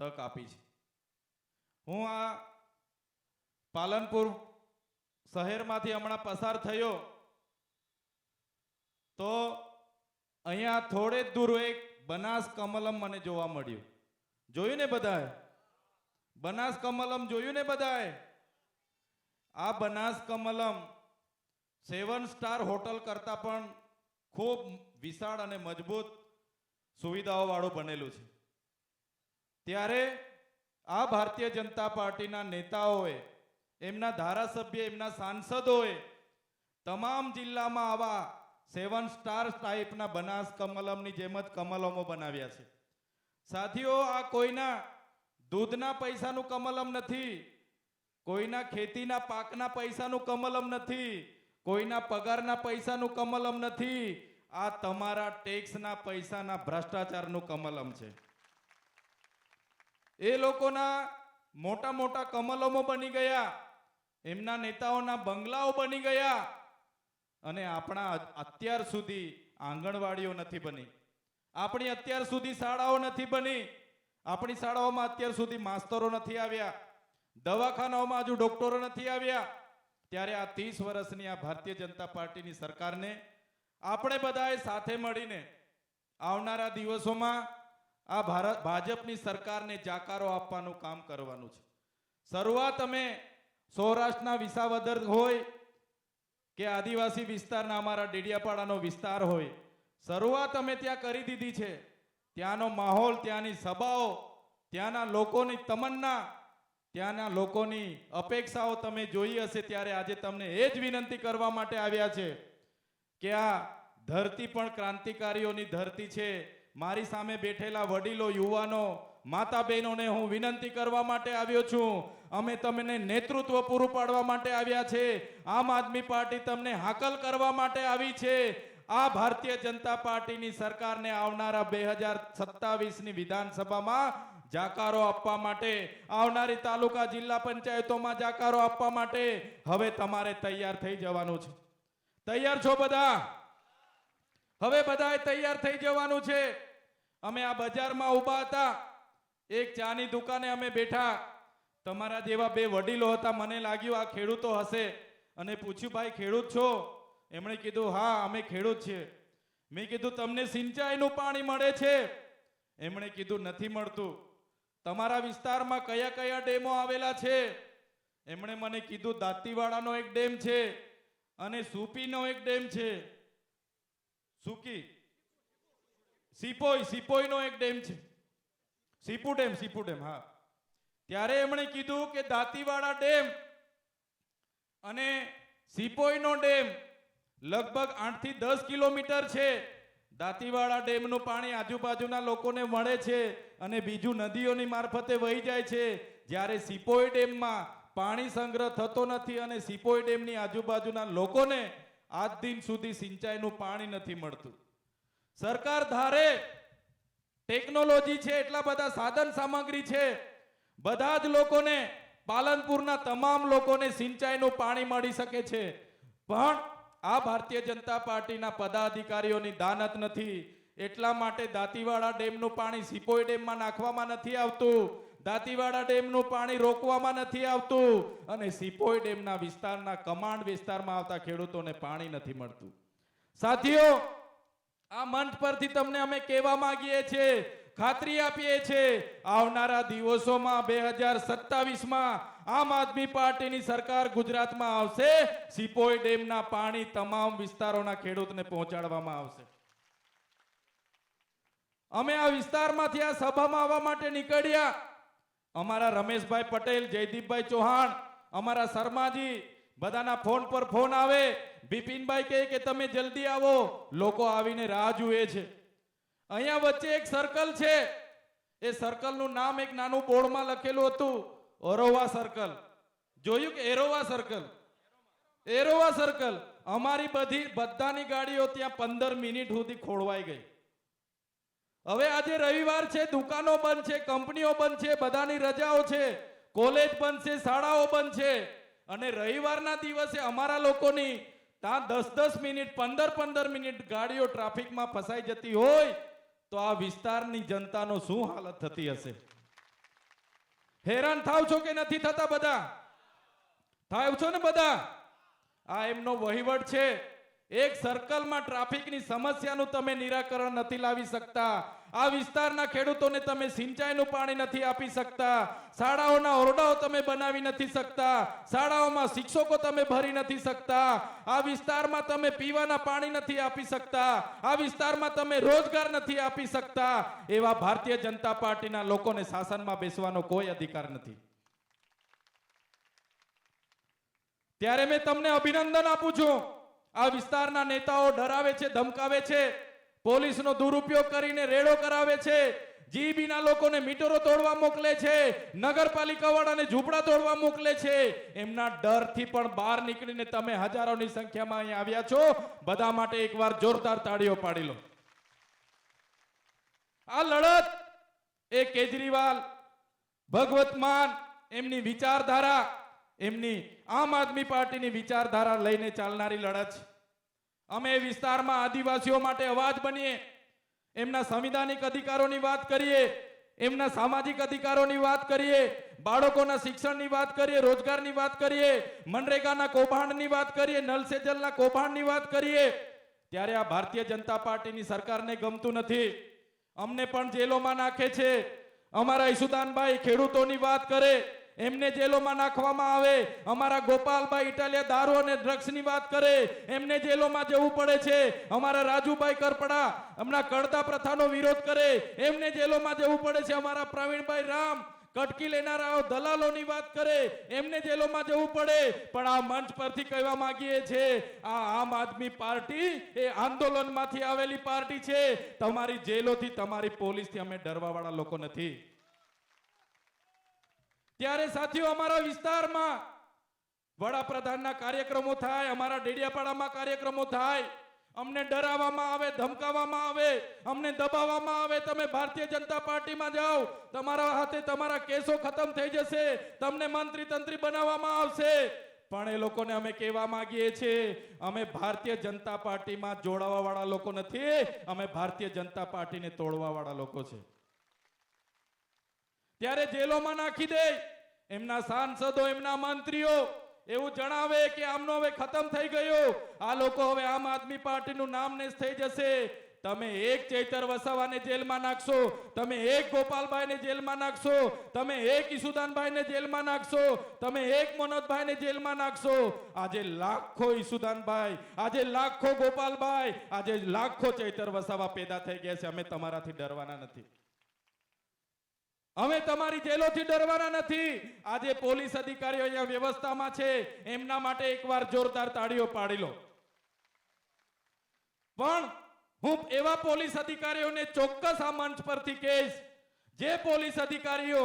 તક આપી છે. હું આ પાલનપુર શહેરમાંથી હમણાં પસાર થયો તો અહીંયા થોડે જ દૂર એક બનાસ કમલમ મને જોવા મળ્યું. જોયું ને બધાએ? બનાસ કમલમ જોયું ને બધાએ? આ બનાસ કમલમ 7 સ્ટાર હોટલ કરતા પણ ખૂબ વિશાળ અને મજબૂત સુવિધાઓ વાળું બનેલું છે. ત્યારે આ ભારતીય જનતા પાર્ટીના નેતાઓએ, એમના ધારાસભ્ય, એમના સાંસદોએ તમામ જિલ્લામાં આવા 7 સ્ટાર ટાઈપના બનાસ કમલમની જેમ જ કમલમો બનાવ્યા છે. સાથીઓ, આ કોઈના દૂધના પૈસાનું કમલમ નથી, કોઈના ખેતીના પાકના પૈસાનું કમલમ નથી, કોઈના પગારના પૈસાનું કમલમ નથી. આ તમારા ટેક્સના પૈસાના ભ્રષ્ટાચારનું કમલમ છે. એ લોકોના મોટા મોટા કમલમો બની ગયા, એમના નેતાઓના બંગલાઓ બની ગયા, અને આપણા અત્યાર સુધી આંગણવાડીઓ નથી બની, આપણી અત્યાર સુધી શાળાઓ નથી બની, આપણી શાળાઓમાં અત્યાર સુધી માસ્તરો નથી આવ્યા, દવાખાનાઓમાં હજુ ડોક્ટરો નથી આવ્યા. ત્યારે આ 30 વર્ષની આ ભારતીય જનતા પાર્ટીની સરકારને આપણે બધાએ સાથે મળીને આવનારા દિવસોમાં આ ભાજપની સરકારને જાકારો આપવાનું કામ કરવાનું છે. શરૂઆત અમે સૌરાષ્ટ્રના વિસાવદર હોય કે આદિવાસી વિસ્તારના અમારા ડેડિયાપાડાનો વિસ્તાર હોય, શરૂઆત અમે ત્યાં કરી દીધી છે. ત્યાંનો માહોલ, ત્યાંની સભાઓ, ત્યાંના લોકોની તમન્ના, ત્યાંના લોકોની અપેક્ષાઓ તમે જોઈ હશે. ત્યારે આજે તમને એ જ વિનંતી કરવા માટે આવ્યા છે કે આ ધરતી પણ ક્રાંતિકારીઓની ધરતી છે. મારી સામે બેઠેલા વડીલો, યુવાનો, માતા બહેનોને હું વિનંતી કરવા માટે આવ્યો છું. અમે તમને નેતૃત્વ પૂરું પાડવા માટે આવ્યા છે. આમ આદમી પાર્ટી તમને હાકલ કરવા માટે આવી છે. આ ભારતીય જનતા પાર્ટીની સરકારને આવનારા 2027ની વિધાનસભામાં જાકારો આપવા માટે, આવનારી તાલુકા જિલ્લા પંચાયતોમાં જાકારો આપવા માટે હવે તમારે તૈયાર થઈ જવાનું છે. તૈયાર છો બધા? હવે બધાએ તૈયાર થઈ જવાનું છે. અમે આ બજારમાં ઊભા હતા, એક ચાની દુકાને અમે બેઠા, તમારા જેવા 2 વડીલો હતા. મને લાગ્યું આ ખેડૂતો હશે, અને પૂછ્યું, ભાઈ ખેડૂત છો? એમણે કીધું, હા અમે ખેડૂત છીએ. મેં કીધું, તમને સિંચાઈનું પાણી મળે છે? એમણે કીધું, નથી મળતું. તમારા વિસ્તારમાં કયા કયા ડેમો આવેલા છે? એમણે મને કીધું, દાંતીવાડાનો એક ડેમ છે અને સુપીનો એક ડેમ છે. સિપોઈનો એક ડેમ છે, સીપુ ડેમ. હા. ત્યારે એમણે કીધું કે દાંતીવાડા ડેમ અને સિપોઈનો ડેમ લગભગ 8 થી 10 કિલોમીટર છે. દાંતીવાડા ડેમનું પાણી આજુબાજુના લોકોને મળે છે અને બીજું નદીઓની મારફતે વહી જાય છે. જ્યારે સિપોઈ ડેમમાં પાણી સંગ્રહ થતો નથી અને સિપોઈ ડેમની આજુબાજુના લોકોને આજ દિન સુધી સિંચાઈનું પાણી નથી મળતું. સરકાર ધારે ટેકનોલોજી છે, એટલા બધા સાધન સામગ્રી છે, બધા જ લોકોને, પાલનપુરના તમામ લોકોને સિંચાઈનું પાણી મળી શકે છે. પણ આ ભારતીય જનતા પાર્ટીના પદાધિકારીઓની દાનત નથી. એટલા માટે દાંતીવાડા ડેમનું પાણી સિપોઈ ડેમમાં નાખવામાં નથી આવતું, દાંતીવાડા ડેમનું પાણી રોકવામાં નથી આવતું, અને સિપોઈ ડેમના વિસ્તારના કમાન્ડ વિસ્તારમાં આવતા ખેડૂતોને પાણી નથી મળતું. સાથીઓ, આ મંચ પરથી તમને અમે કહેવા માંગીએ છીએ, ખાતરી આપીએ છીએ, આવનારા દિવસોમાં 2027માં આમ આદમી પાર્ટીની સરકાર ગુજરાતમાં આવશે. સિપોઈ ડેમના પાણી તમામ વિસ્તારોના ખેડૂતને પહોંચાડવામાં આવશે. અમે આ વિસ્તારમાંથી આ સભામાં આવવા માટે નીકળ્યા. અમારા રમેશભાઈ પટેલ, જયદીપભાઈ ચૌહાણ, અમારા શર્માજી, બધાના ફોન પર ફોન આવે. બિપિનભાઈ કહે કે તમે જલ્દી આવો, લોકો આવીને રાહ જુએ છે. અહીંયા વચ્ચે એક સર્કલ છે, એ સર્કલનું નામ એક નાનું બોર્ડમાં લખેલું હતું, ઓરોવા સર્કલ. જોયું કે એરોવા સર્કલ? એરોવા સર્કલ. અમારી બધાની ગાડીઓ ત્યાં 15 મિનિટ સુધી ખોળવાઈ ગઈ. હવે આજે રવિવાર છે, દુકાનો બંધ છે, કંપનીઓ બંધ છે, બધાની રજાઓ છે, કોલેજ બંધ છે, શાળાઓ બંધ છે, અને રવિવારના દિવસે અમારા લોકોની ત્યાં 10-10 મિનિટ, 15-15 મિનિટ ગાડીઓ ટ્રાફિકમાં ફસાઈ જતી હોય તો આ વિસ્તારની જનતાનો શું હાલત થતી હશે? હેરાન થાવ છો કે નથી થતા? બધા થાવ છો ને બધા? આ એમનો વહીવટ છે. એક સર્કલમાં ટ્રાફિકની સમસ્યાનું તમે નિરાકરણ નથી લાવી શકતા. આ વિસ્તારના ખેડૂતોને તમે સિંચાઈનું પાણી નથી આપી શકતા. શાળાઓના ઓરડાઓ તમે બનાવી નથી શકતા. શાળાઓમાં શિક્ષકો તમે ભરી નથી શકતા. આ વિસ્તારમાં તમે પીવાના પાણી નથી આપી શકતા. આ વિસ્તારમાં તમે રોજગાર નથી આપી શકતા. એવા ભારતીય જનતા પાર્ટીના લોકોને શાસનમાં બેસવાનો કોઈ અધિકાર નથી. ત્યારે મેં તમને અભિનંદન આપું છું. આ વિસ્તારના નેતાઓ ડરાવે છે, ધમકાવે છે, પોલીસનો દુરુપયોગ કરીને રેડો કરાવે છે, જીબીના લોકોને મીટરો તોડવા મોકલે છે, નગરપાલિકા વાળાને ઝૂંપડા તોડવા મોકલે છે. એમના ડરથી પણ બહાર નીકળીને તમે હજારોની સંખ્યામાં અહીં આવ્યા છો. બધા માટે એકવાર જોરદાર તાળીઓ પાડી લો. આ લડત એ કેજરીવાલ, ભગવત માન, એમની વિચારધારા, એમની આમ આદમી પાર્ટીની વિચારધારા લઈને ચાલનારી લડત છે. અમે વિસ્તારમાં આદિવાસીઓ માટે અવાજ બનીએ, એમના સંવિધાનિક અધિકારોની વાત કરીએ, એમના સામાજિક અધિકારોની વાત કરીએ, બાળકોના શિક્ષણની વાત કરીએ, રોજગારની વાત કરીએ, મનરેગાના કૌભાંડની વાત કરીએ, નલ સે જલના કૌભાંડની વાત કરીએ. ત્યારે આ ભારતીય જનતા પાર્ટીની સરકારને ગમતું નથી. અમને પણ જેલોમાં નાખે છે. અમારા ઈસુદાનભાઈ ખેડૂતોની વાત કરે, એમને જેલોમાં નાખવામાં આવે. અમારા ગોપાલભાઈ ઇટાલિયા દારૂ અને ડ્રગ્સની વાત કરે, એમને જેલોમાં જવું પડે છે. અમારા રાજુભાઈ કરપડા હમણાં કડતા પ્રથાનો વિરોધ કરે, એમને જેલોમાં જવું પડે છે. અમારા પ્રવીણભાઈ રામ કટકી લેનારાઓ દલાલોની વાત કરે, એમને જેલોમાં જવું પડે. પણ આ મંચ પરથી કહેવા માંગીએ છે, આ આમ આદમી પાર્ટી એ આંદોલનમાંથી આવેલી પાર્ટી છે. તમારી જેલોથી, તમારી પોલીસથી અમે ડરવા વાળા લોકો નથી. ત્યારે સાથીઓ, અમારા વિસ્તારમાં વડાપ્રધાનના કાર્યક્રમો થાય, અમારા ડેડિયાપાડામાં કાર્યક્રમો થાય, અમને ડરાવવામાં આવે, ધમકાવવામાં આવે, અમને દબાવવામાં આવે. તમે ભારતીય જનતા પાર્ટીમાં જાઓ, તમારા હાથે તમારા કેસો ખતમ થઈ જશે, તમને મંત્રી તંત્રી બનાવવામાં આવશે. પણ એ લોકોને અમે કહેવા માંગીએ છીએ, અમે ભારતીય જનતા પાર્ટીમાં જોડાવા વાળા લોકો નથી. અમે ભારતીય જનતા પાર્ટીને તોડવા વાળા લોકો છે. ત્યારે જેલોમાં નાખી દે, એમના સાંસદો, એમના મંત્રીઓ એવું જણાવે કે આમનો હવે ખતમ થઈ ગયો, આ લોકો હવે આમ આદમી પાર્ટીનું નામ નેસ થઈ જશે. તમે એક ચૈતર વસાવાને જેલમાં નાખશો, તમે એક ગોપાલભાઈને જેલમાં નાખશો, તમે એક ઈસુદાનભાઈને જેલમાં નાખશો, તમે એક મનોજભાઈને જેલમાં નાખશો. આજે લાખો ઈસુદાનભાઈ, આજે લાખો ગોપાલભાઈ, આજે લાખો ચૈતર વસાવા પેદા થઈ ગયા છે. અમે તમારાથી ડરવાના નથી. અમે તમારી જેલોથી ડરવાના નથી. આજે પોલીસ અધિકારીઓ અહીંયા વ્યવસ્થામાં છે, એમના માટે એકવાર જોરદાર તાળીઓ પાડી લો. પણ હું એવા પોલીસ અધિકારીઓને ચોક્કસ આ મંચ પરથી કહીશ, જે પોલીસ અધિકારીઓ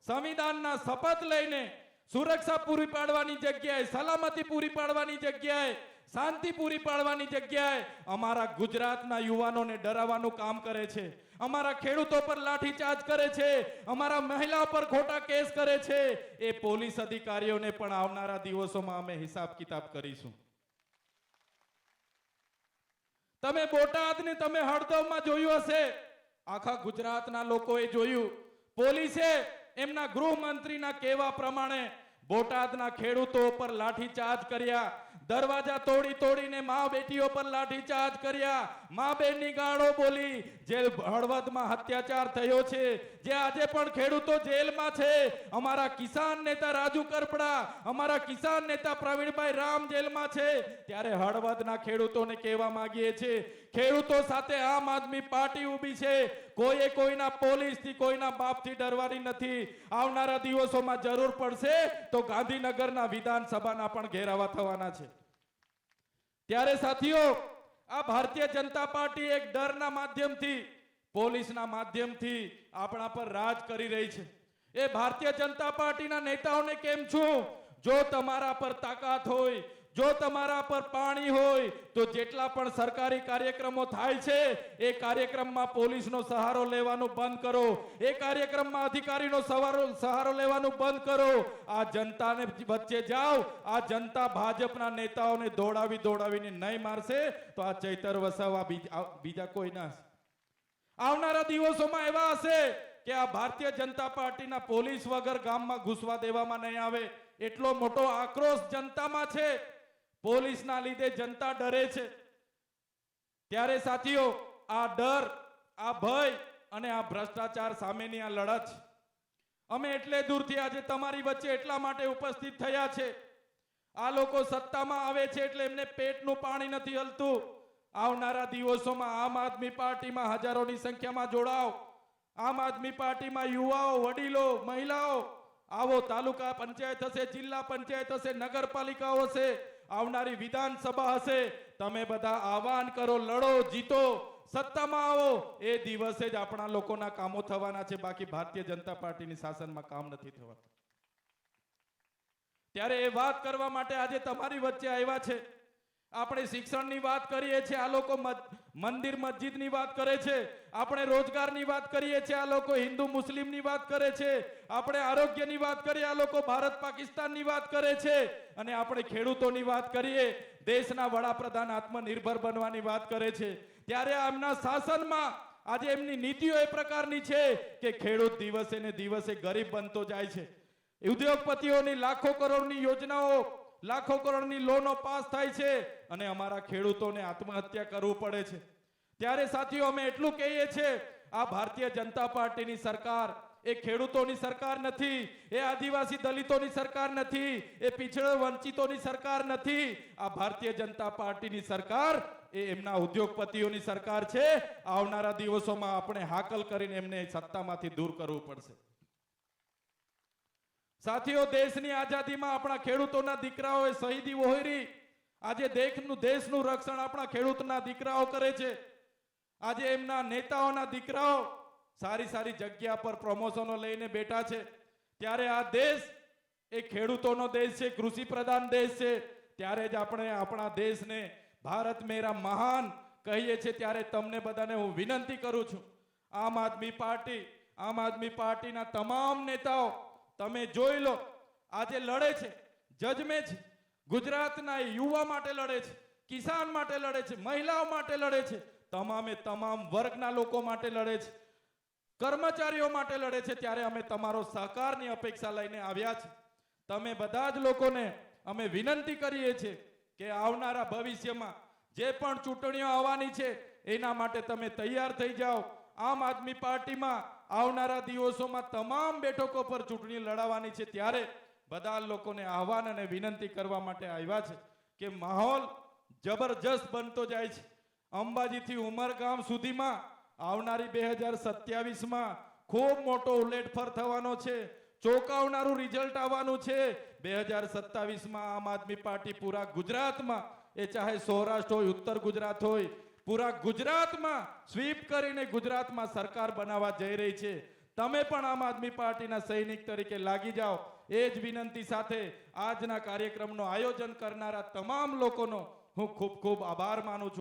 સંવિધાનના શપથ લઈને સુરક્ષા પૂરી પાડવાની જગ્યાએ, સલામતી પૂરી પાડવાની જગ્યાએ, શાંતિ પૂરી પાડવાની જગ્યાએ અમારા ગુજરાતના યુવાનોને ડરાવવાનું કામ કરે છે, અમારા ખેડૂતો પર લાઠીચાર્જ કરે છે, અમારા મહિલાઓ પર ખોટા કેસ કરે છે, એ પોલીસ અધિકારીઓને પણ આવનારા દિવસોમાં અમે હિસાબ કિતાબ કરીશું. તમે બોટાદને, તમે હળદવમાં જોયું હશે, આખા ગુજરાતના લોકોએ જોયું. પોલીસે એમના ગૃહમંત્રીના કહેવા પ્રમાણે બોટાદના ખેડૂતો પર લાઠીચાર્જ કર્યા, દરવાજા તોડી તોડીને મા બેટીઓ પર લાઠીચાર્જ કર્યા, મા બહેનની ગાળો બોલી. જે હળવદમાં અત્યાચાર થયો છે, જે આજે પણ ખેડૂતો જેલમાં છે, અમારા કિસાન નેતા રાજુ કરપડા, અમારા કિસાન નેતા પ્રવીણભાઈ રામ જેલમાં છે. ત્યારે હળવદના ખેડૂતોને કહેવા માંગીએ છીએ, ખેડૂતો સાથે આમ આદમી પાર્ટી ઊભી છે. કોઈએ કોઈના પોલીસથી, કોઈના બાપથી ડરવાની નથી. આવનારા દિવસોમાં જરૂર પડશે તો ગાંધીનગરના વિધાનસભાના પણ ઘેરાવા થવાના છે. ત્યારે સાથીઓ, આ ભારતીય જનતા પાર્ટી એક ડરના માધ્યમથી, પોલીસના માધ્યમથી આપણા પર રાજ કરી રહી છે. એ ભારતીય જનતા પાર્ટીના નેતાઓને કેમ છું, જો તમારા પર તાકાત હોય, જો તમારા પર પાણી હોય, તો જેટલા પણ સરકારી કાર્યક્રમો થાય છે, એ કાર્યક્રમમાં પોલીસનો સહારો લેવાનું બંધ કરો, એ કાર્યક્રમમાં અધિકારીનો સહારો લેવાનું બંધ કરો. આ જનતાને વચ્ચે જાઓ. આ જનતા ભાજપના નેતાઓને દોડાવીને નહીં મારશે તો આ ચૈતર વસાવા બીજા કોઈ ના. આવનારા દિવસોમાં એવા હશે કે આ ભારતીય જનતા પાર્ટીના પોલીસ વગર ગામમાં ઘૂસવા દેવામાં નહીં આવે, એટલો મોટો આક્રોશ જનતામાં છે. પોલીસના લીધે જનતા ડરે છે. ત્યારે સાથીઓ, આ ડર, આ ભય અને આ ભ્રષ્ટાચાર સામેની આ લડત અમે એટલે દૂરથી આજે તમારી વચ્ચે એટલા માટે ઉપસ્થિત થયા છે. આ લોકો સત્તામાં આવે છે એટલે એમને પેટનું પાણી નથી હલતું. આવનારા દિવસોમાં આમ આદમી પાર્ટીમાં હજારોની સંખ્યામાં જોડાઓ. આમ આદમી પાર્ટીમાં યુવાઓ, વડીલો, મહિલાઓ આવો. તાલુકા પંચાયત હશે, જિલ્લા પંચાયત હશે, નગરપાલિકાઓ હશે, આવનારી વિધાનસભા હશે. તમે બધા આહવાન કરો, લડો, જીતો, સત્તામાં આવો. એ દિવસે જ આપણા લોકોના કામો થવાના છે. બાકી ભારતીય જનતા પાર્ટીની શાસનમાં કામ નથી થવાનું. ત્યારે એ વાત કરવા માટે આજે તમારી વચ્ચે આવ્યા છે. આપણે શિક્ષણની વાત કરીએ છીએ, આ લોકો મંદિર મસ્જિદની વાત કરે છે. આપણે રોજગારની વાત કરીએ છીએ, આ લોકો હિન્દુ મુસ્લિમની વાત કરે છે. આપણે આરોગ્યની વાત કરીએ, આ લોકો ભારત પાકિસ્તાનની વાત કરે છે. અને આપણે ખેડૂતોની વાત કરીએ, દેશના વડાપ્રધાન આત્મનિર્ભર બનવાની વાત કરે છે. ત્યારે આમના શાસનમાં આજે એમની નીતિઓ એ પ્રકારની છે કે ખેડૂત દિવસે ને દિવસે ગરીબ બનતો જાય છે. ઉદ્યોગપતિઓની લાખો કરોડની યોજનાઓ, લાખો કરોડની લોનો પાસ થાય છે અને અમારા ખેડૂતોને આત્મહત્યા કરવું પડે છે. ત્યારે સાથીઓ, અમે એટલું કહીએ છીએ, આ ભારતીય જનતા પાર્ટીની સરકાર એ ખેડૂતોની સરકાર નથી, એ આદિવાસી દલિતોની સરકાર નથી, એ પીછડ વંચિતોની સરકાર નથી. આ ભારતીય જનતા પાર્ટીની સરકાર એ એમના ઉદ્યોગપતિઓની સરકાર છે. આવનારા દિવસોમાં આપણે હાકલ કરીને એમને સત્તામાંથી દૂર કરવું પડશે. સાથીઓ, દેશની આઝાદીમાં આપણા ખેડૂતોના દીકરાઓએ શહીદી વહોરી. આજે દેશનું રક્ષણ આપણા ખેડૂતના દીકરાઓ કરે છે. આજે એમના નેતાઓના દીકરાઓ સારી સારી જગ્યા પર પ્રમોશનો લઈને બેઠા છે. ત્યારે આ દેશ એ ખેડૂતોનો દેશ છે, કૃષિ પ્રધાન દેશ છે. ત્યારે જ આપણે આપણા દેશને ભારત મેરા મહાન કહીએ છીએ. ત્યારે તમને બધાને હું વિનંતી કરું છું, આમ આદમી પાર્ટીના તમામ નેતાઓ તમે જોઈ લો, આજે લડે છે, જજમે છે. ગુજરાતના યુવા માટે લડે છે, કિસાન માટે લડે છે, મહિલાઓ માટે લડે છે, તમામ વર્ગના લોકો માટે લડે છે, કર્મચારીઓ માટે લડે છે. ત્યારે અમે તમારો સહકારની અપેક્ષા લઈને આવ્યા છે. તમે બધા જ લોકોને અમે વિનંતી કરીએ છીએ કે આવનારા ભવિષ્યમાં જે પણ ચૂંટણીઓ આવવાની છે એના માટે તમે તૈયાર થઈ જાઓ. આમ આદમી પાર્ટીમાં આવનારા દિવસોમાં તમામ બેઠકો પર ચૂંટણી લડાવવાની છે. ત્યારે બધા લોકોને આહવાન અને વિનંતી કરવા માટે આવ્યા છે કે માહોલ જબરજસ્ત બનતો જાય છે. અંબાજીથી ઉમરગામ સુધીમાં આવનારી 2027માં ખૂબ મોટો ઉલેટફર થવાનો છે. ચોંકાવનારું રિઝલ્ટ આવવાનું છે. 2027માં આમ આદમી પાર્ટી પૂરા ગુજરાતમાં, એ ચાહે સૌરાષ્ટ્ર હોય, ઉત્તર ગુજરાત હોય, પૂરા ગુજરાતમાં સ્વીપ કરીને ગુજરાતમાં સરકાર બનાવવા જઈ રહી છે. તમે પણ આમ આદમી પાર્ટીના સૈનિક તરીકે લાગી જાઓ. એ જ વિનંતી સાથે આજના કાર્યક્રમનું આયોજન કરનારા તમામ લોકોનો હું ખૂબ ખૂબ આભાર માનું છું.